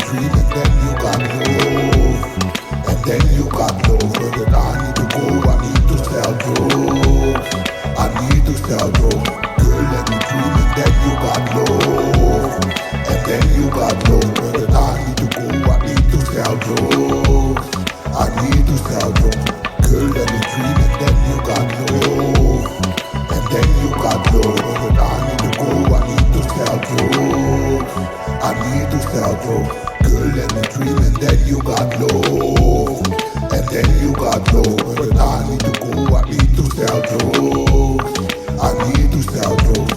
dream and then you got love. And then you got love. Where did I need to go? I need to sell drugs. I need to sell drugs. Girl, let me dream and then you got love. And then you got love. Where did I need to go? I need to sell drugs. I need to sell drugs. Girl, let me dream and then you got love. And then you got love. Where did I need to go? I need to sell drugs. I need to sell drugs. Girl, let me dream and then you got love. And then you got love. Where did I need to go? I need to sell drugs. I need to sell drugs.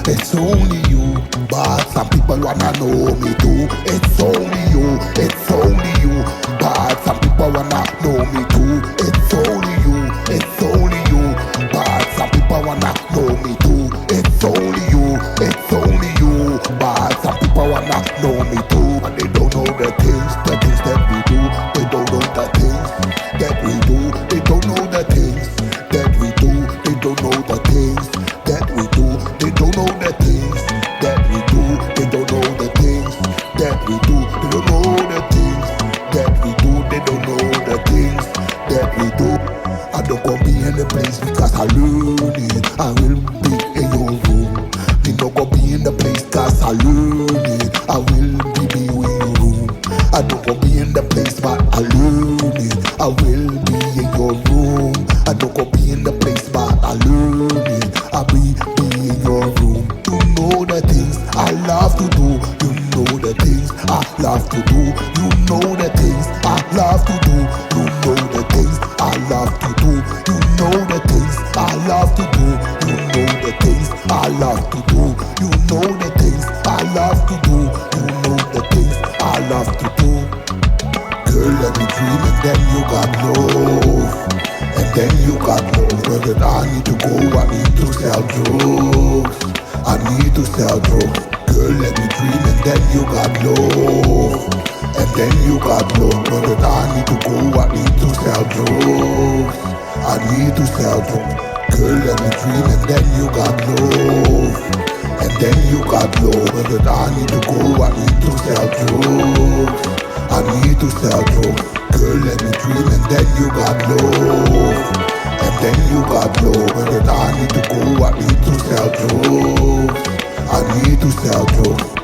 It's only you, but some people wanna know me too. It's only you, but some people wanna know me too. It's only you, but some people wanna know me too. It's only you, but some people wanna know me too. And they don't know the things that we do. They don't know the things that we do. They don't know the things that we do. They don't know the things that we do. They don't know the things that we do. They don't know the things that we do. They don't know the things that we do. They don't know the things that we do. I don't come be in the place because I learn it. I will be in your room. Me no go be in the place because I learn it. I will be in your room. I don't go be in the place but I learn it. I will be in your room. I don't go be in the place but I learn it. I be in your room. You know the things I love to do. You know the things I love to do. You know the things I love to do. You know the things I love to do. You know the things I love to do. You know the things I love to do. You know the things I love to do. You know the things I love to do. Girl, let me dream and then you got love. And then you got love. Where did I need to go? I need to sell drugs. I need to sell drugs. Girl, let me dream and then you got love. And then you got love. Where did I need to go? I need to sell drugs. I need to sell drugs. Girl, let me dream and then you got love. And then you got love. Where did I need to go? I need to sell drugs. I need to sell drugs. Girl, let me dream and then you got love. And then you got love. Where did I need to go? I need to sell drugs. I need to sell drugs.